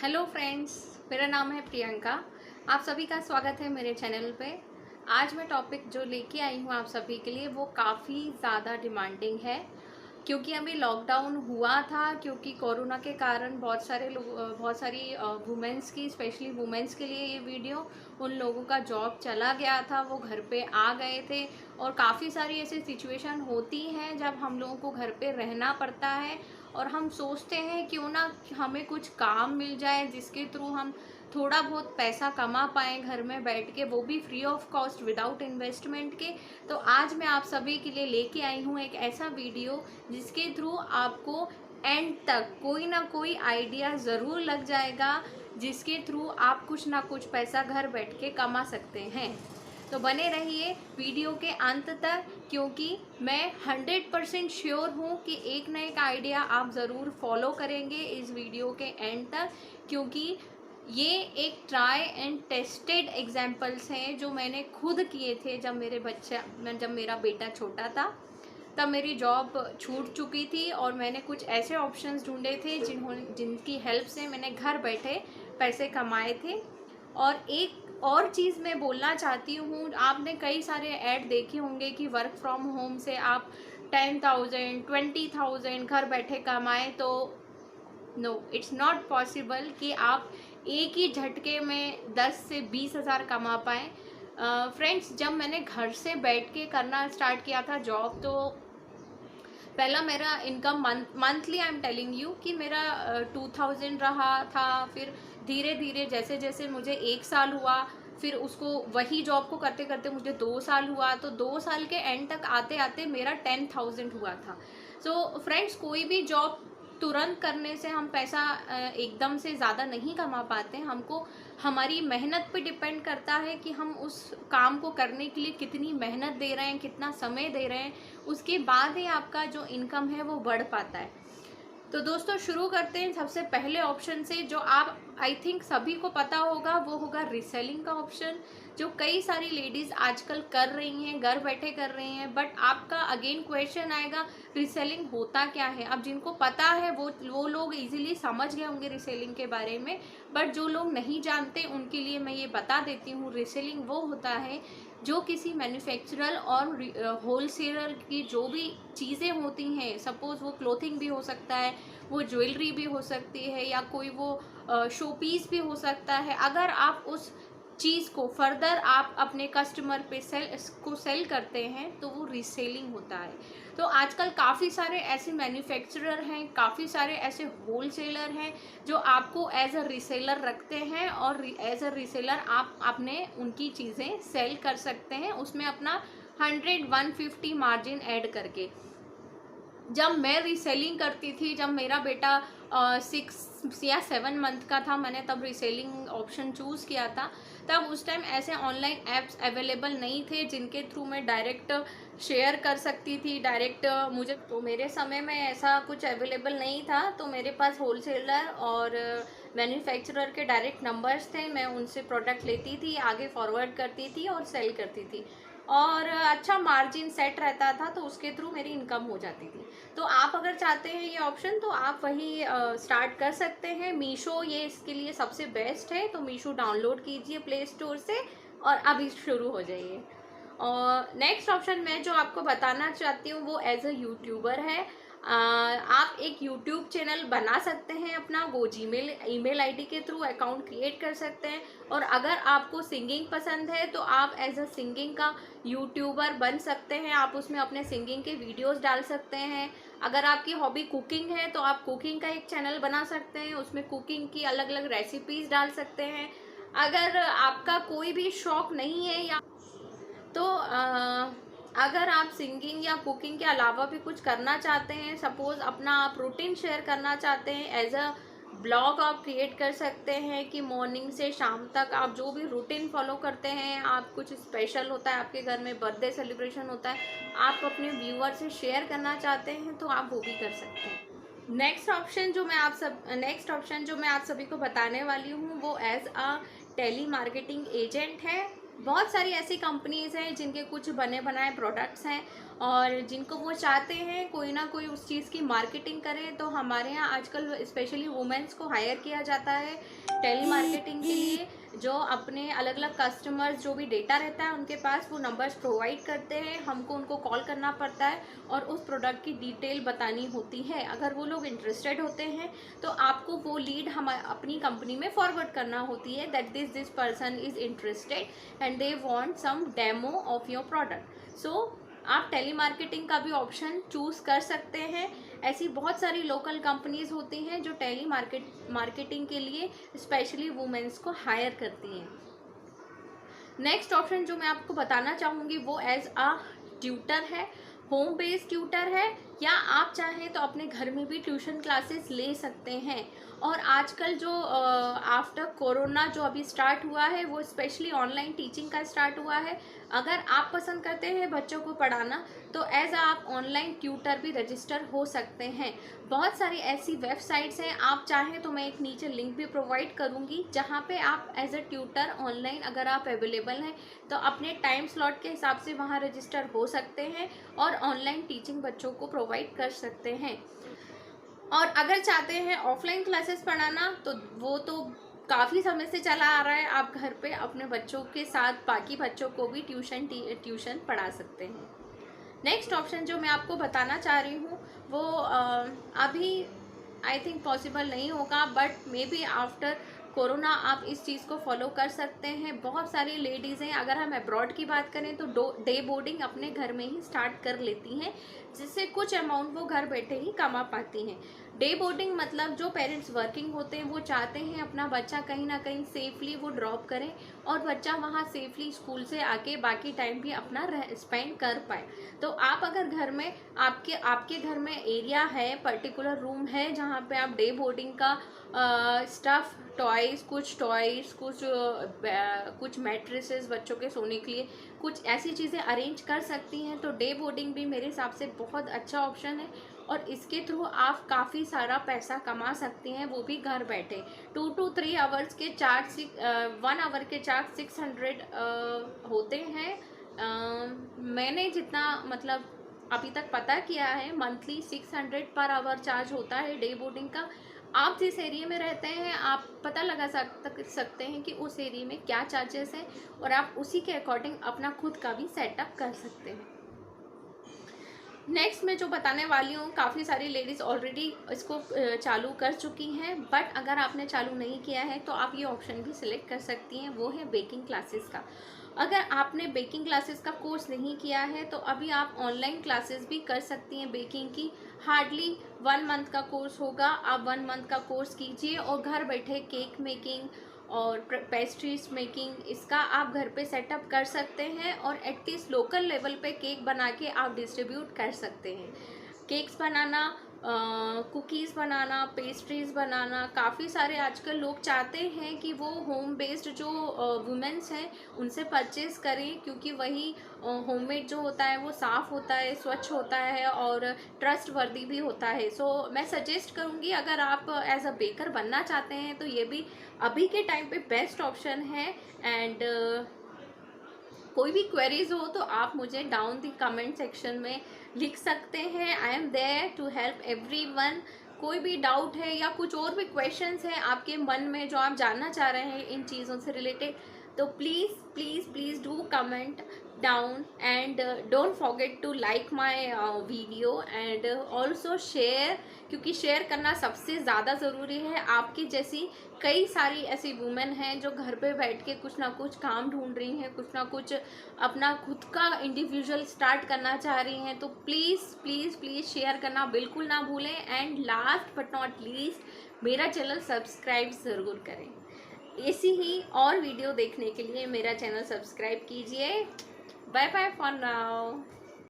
Hello friends, मेरा नाम है प्रियंका। आप सभी का स्वागत है मेरे चैनल पे। आज मैं टॉपिक जो लेके आई हूँ आप सभी के लिए वो काफ़ी ज़्यादा डिमांडिंग है, क्योंकि अभी लॉकडाउन हुआ था। क्योंकि कोरोना के कारण बहुत सारी वुमेंस की, स्पेशली वुमेंस के लिए ये वीडियो, उन लोगों का जॉब चला गया था, वो घर पे आ गए थे। और काफ़ी सारी ऐसी सिचुएशन होती हैं जब हम लोगों को घर पे रहना पड़ता है और हम सोचते हैं क्यों ना हमें कुछ काम मिल जाए जिसके थ्रू हम थोड़ा बहुत पैसा कमा पाएँ घर में बैठ के, वो भी free of cost, without investment के। तो आज मैं आप सभी के लिए लेके आई हूँ एक ऐसा वीडियो जिसके थ्रू आपको एंड तक कोई ना कोई आइडिया ज़रूर लग जाएगा, जिसके थ्रू आप कुछ ना कुछ पैसा घर बैठ के कमा सकते हैं। तो बने रहिए वीडियो के अंत तक, क्योंकि मैं 100% श्योर हूँ कि एक ना एक आइडिया आप ज़रूर फॉलो करेंगे इस वीडियो के एंड तक। क्योंकि ये एक ट्राई एंड टेस्टेड एग्जाम्पल्स हैं जो मैंने खुद किए थे जब मेरा बेटा छोटा था। तब मेरी जॉब छूट चुकी थी और मैंने कुछ ऐसे ऑप्शंस ढूंढे थे जिनकी हेल्प से मैंने घर बैठे पैसे कमाए थे। और एक और चीज़ मैं बोलना चाहती हूँ, आपने कई सारे ऐड देखे होंगे कि वर्क फ्रॉम होम से आप 10,000 20,000 घर बैठे कमाएं। तो नो, इट्स नॉट पॉसिबल कि आप एक ही झटके में 10 से 20,000 कमा पाएँ। फ्रेंड्स, जब मैंने घर से बैठ के करना स्टार्ट किया था जॉब, तो पहला मेरा income monthly, I am telling you कि मेरा 2,000 रहा था। फिर धीरे धीरे जैसे जैसे मुझे 1 साल हुआ, फिर उसको वही जॉब को करते करते मुझे 2 साल हुआ, तो 2 साल के एंड तक आते आते मेरा 10,000 हुआ था। सो फ्रेंड्स, कोई भी जॉब तुरंत करने से हम पैसा एकदम से ज़्यादा नहीं कमा पाते। हमको हमारी मेहनत पे डिपेंड करता है कि हम उस काम को करने के लिए कितनी मेहनत दे रहे हैं, कितना समय दे रहे हैं, उसके बाद ही आपका जो इनकम है वो बढ़ पाता है। तो दोस्तों, शुरू करते हैं सबसे पहले ऑप्शन से, जो आप आई थिंक सभी को पता होगा, वो होगा रीसेलिंग का ऑप्शन, जो कई सारी लेडीज़ आजकल कर रही हैं, घर बैठे कर रही हैं। बट आपका अगेन क्वेश्चन आएगा, रीसेलिंग होता क्या है? अब जिनको पता है वो लोग इजीली समझ गए होंगे रीसेलिंग के बारे में। बट जो लोग नहीं जानते उनके लिए मैं ये बता देती हूँ, रीसेलिंग वो होता है जो किसी मैन्युफैक्चरर और होलसेलर की जो भी चीज़ें होती हैं, सपोज़ वो क्लोथिंग भी हो सकता है, वो ज्वेलरी भी हो सकती है, या कोई वो शो पीस भी हो सकता है। अगर आप उस चीज़ को फर्दर आप अपने कस्टमर पे सेल करते हैं तो वो रीसेलिंग होता है। तो आजकल काफ़ी सारे ऐसे मैन्युफैक्चरर हैं, काफ़ी सारे ऐसे होलसेलर हैं जो आपको एज अ रीसेलर रखते हैं, और एज अ रीसेलर आप अपने उनकी चीज़ें सेल कर सकते हैं, उसमें अपना 100-150 मार्जिन ऐड करके। जब मैं रीसेलिंग करती थी, जब मेरा बेटा 6 या 7 मंथ का था, मैंने तब रीसेलिंग ऑप्शन चूज़ किया था। तब उस टाइम ऐसे ऑनलाइन ऐप्स अवेलेबल नहीं थे जिनके थ्रू मैं डायरेक्ट शेयर कर सकती थी, डायरेक्ट मुझे, तो मेरे समय में ऐसा कुछ अवेलेबल नहीं था। तो मेरे पास होलसेलर और मैन्युफैक्चरर के डायरेक्ट नंबर्स थे, मैं उनसे प्रोडक्ट लेती थी, आगे फॉरवर्ड करती थी और सेल करती थी, और अच्छा मार्जिन सेट रहता था, तो उसके थ्रू मेरी इनकम हो जाती थी। तो आप अगर चाहते हैं ये ऑप्शन, तो आप वही स्टार्ट कर सकते हैं। मीशो ये इसके लिए सबसे बेस्ट है, तो मीशो डाउनलोड कीजिए प्ले स्टोर से और अभी शुरू हो जाइए। और नेक्स्ट ऑप्शन मैं जो आपको बताना चाहती हूँ वो एज अ यूट्यूबर है। आप एक यूट्यूब चैनल बना सकते हैं अपना, वो जीमेल ईमेल आईडी के थ्रू अकाउंट क्रिएट कर सकते हैं। और अगर आपको सिंगिंग पसंद है तो आप एज अ सिंगिंग का यूट्यूबर बन सकते हैं, आप उसमें अपने सिंगिंग के वीडियोस डाल सकते हैं। अगर आपकी हॉबी कुकिंग है तो आप कुकिंग का एक चैनल बना सकते हैं, उसमें कुकिंग की अलग अलग रेसिपीज़ डाल सकते हैं। अगर आपका कोई भी शौक नहीं है, या तो अगर आप सिंगिंग या कुकिंग के अलावा भी कुछ करना चाहते हैं, सपोज़ अपना आप रूटीन शेयर करना चाहते हैं, एज अ ब्लॉग आप क्रिएट कर सकते हैं कि मॉर्निंग से शाम तक आप जो भी रूटीन फॉलो करते हैं, आप कुछ स्पेशल होता है आपके घर में, बर्थडे सेलिब्रेशन होता है, आप अपने व्यूअर से शेयर करना चाहते हैं, तो आप वो भी कर सकते हैं। नेक्स्ट ऑप्शन जो मैं आप सभी को बताने वाली हूँ वो as a telemarketing agent है। बहुत सारी ऐसी कंपनीज़ हैं जिनके कुछ बने बनाए प्रोडक्ट्स हैं और जिनको वो चाहते हैं कोई ना कोई उस चीज़ की मार्केटिंग करें। तो हमारे यहाँ आजकल स्पेशली वुमेन्स को हायर किया जाता है टेली मार्केटिंग के लिए, जो अपने अलग अलग कस्टमर्स जो भी डेटा रहता है उनके पास वो नंबर्स प्रोवाइड करते हैं, हमको उनको कॉल करना पड़ता है और उस प्रोडक्ट की डिटेल बतानी होती है। अगर वो लोग इंटरेस्टेड होते हैं तो आपको वो लीड हम अपनी कंपनी में फॉरवर्ड करना होती है that this person is interested and they want some demo of your product. So आप टेली मार्केटिंग का भी ऑप्शन चूज़ कर सकते हैं। ऐसी बहुत सारी लोकल कंपनीज होती हैं जो टेली मार्केटिंग के लिए स्पेशली वुमेन्स को हायर करती हैं। नेक्स्ट ऑप्शन जो मैं आपको बताना चाहूँगी वो एज अ ट्यूटर है, होम बेस्ड ट्यूटर है, या आप चाहें तो अपने घर में भी ट्यूशन क्लासेस ले सकते हैं। और आजकल जो आफ्टर कोरोना जो अभी स्टार्ट हुआ है वो स्पेशली ऑनलाइन टीचिंग का स्टार्ट हुआ है। अगर आप पसंद करते हैं बच्चों को पढ़ाना तो एज आप ऑनलाइन ट्यूटर भी रजिस्टर हो सकते हैं। बहुत सारी ऐसी वेबसाइट्स हैं, आप चाहें तो मैं एक नीचे लिंक भी प्रोवाइड करूंगी जहां पे आप एज अ ट्यूटर ऑनलाइन अगर आप अवेलेबल हैं तो अपने टाइम स्लॉट के हिसाब से वहां रजिस्टर हो सकते हैं और ऑनलाइन टीचिंग बच्चों को प्रोवाइड कर सकते हैं। और अगर चाहते हैं ऑफलाइन क्लासेस पढ़ाना तो वो तो काफ़ी समय से चला आ रहा है, आप घर पे अपने बच्चों के साथ बाकी बच्चों को भी ट्यूशन पढ़ा सकते हैं। नेक्स्ट ऑप्शन जो मैं आपको बताना चाह रही हूँ वो अभी आई थिंक पॉसिबल नहीं होगा, but may be after corona आप इस चीज़ को फॉलो कर सकते हैं। बहुत सारी लेडीज़ हैं, अगर हम अब्रॉड की बात करें तो डे बोर्डिंग अपने घर में ही स्टार्ट कर लेती हैं, जिससे कुछ अमाउंट वो घर बैठे ही कमा पाती हैं। डे बोर्डिंग मतलब जो पेरेंट्स वर्किंग होते हैं वो चाहते हैं अपना बच्चा कहीं ना कहीं सेफली वो ड्रॉप करें और बच्चा वहाँ सेफली स्कूल से आके बाकी टाइम भी अपना स्पेंड कर पाए। तो आप अगर घर में आपके घर में एरिया है, पर्टिकुलर रूम है जहाँ पे आप डे बोर्डिंग का स्टफ़ टॉयज़ कुछ मैट्रेसेस बच्चों के सोने के लिए कुछ ऐसी चीज़ें अरेंज कर सकती हैं, तो डे बोर्डिंग भी मेरे हिसाब से बहुत अच्छा ऑप्शन है और इसके थ्रू आप काफ़ी सारा पैसा कमा सकती हैं, वो भी घर बैठे। 2 to 3 आवर्स के चार्ज 1 आवर के चार्ज 600 होते हैं। मैंने जितना मतलब अभी तक पता किया है मंथली 600 पर आवर चार्ज होता है डे बोर्डिंग का। आप जिस एरिया में रहते हैं आप पता लगा सकते हैं कि उस एरिया में क्या चार्जेस हैं और आप उसी के अकॉर्डिंग अपना खुद का भी सेटअप कर सकते हैं। नेक्स्ट मैं जो बताने वाली हूँ काफ़ी सारी लेडीज़ ऑलरेडी इसको चालू कर चुकी हैं, बट अगर आपने चालू नहीं किया है तो आप ये ऑप्शन भी सिलेक्ट कर सकती हैं, वो है बेकिंग क्लासेस का। अगर आपने बेकिंग क्लासेस का कोर्स नहीं किया है तो अभी आप ऑनलाइन क्लासेस भी कर सकती हैं बेकिंग की। हार्डली 1 मंथ का कोर्स होगा, आप 1 मंथ का कोर्स कीजिए और घर बैठे केक मेकिंग और पेस्ट्रीज मेकिंग इसका आप घर पे सेटअप कर सकते हैं और एटलीस्ट लोकल लेवल पे केक बना के आप डिस्ट्रीब्यूट कर सकते हैं। केक्स बनाना, कुकीज़ बनाना, पेस्ट्रीज़ बनाना, काफ़ी सारे आजकल लोग चाहते हैं कि वो होम बेस्ड जो वुमेन्स हैं उनसे परचेज़ करें, क्योंकि वही होममेड जो होता है वो साफ़ होता है, स्वच्छ होता है और ट्रस्ट वर्दी भी होता है। सो मैं सजेस्ट करूँगी अगर आप एज अ बेकर बनना चाहते हैं तो ये भी अभी के टाइम पे बेस्ट ऑप्शन है। एंड कोई भी क्वेरीज हो तो आप मुझे डाउन द कमेंट सेक्शन में लिख सकते हैं। I am there to help everyone. कोई भी डाउट है या कुछ और भी क्वेश्चंस हैं आपके मन में जो आप जानना चाह रहे हैं इन चीज़ों से रिलेटेड, तो please please please do comment down and don't forget to like my video and also share, क्योंकि शेयर करना सबसे ज़्यादा ज़रूरी है। आपकी जैसी कई सारी ऐसी वुमेन हैं जो घर पे बैठ के कुछ ना कुछ काम ढूंढ रही हैं, कुछ ना कुछ अपना खुद का इंडिविजुअल स्टार्ट करना चाह रही हैं, तो प्लीज़ प्लीज़ प्लीज़ शेयर करना बिल्कुल ना भूलें। And last but not least मेरा चैनल सब्सक्राइब ज़रूर करें। ऐसी ही और वीडियो देखने के लिए मेरा चैनल सब्सक्राइब कीजिए। Bye bye for now.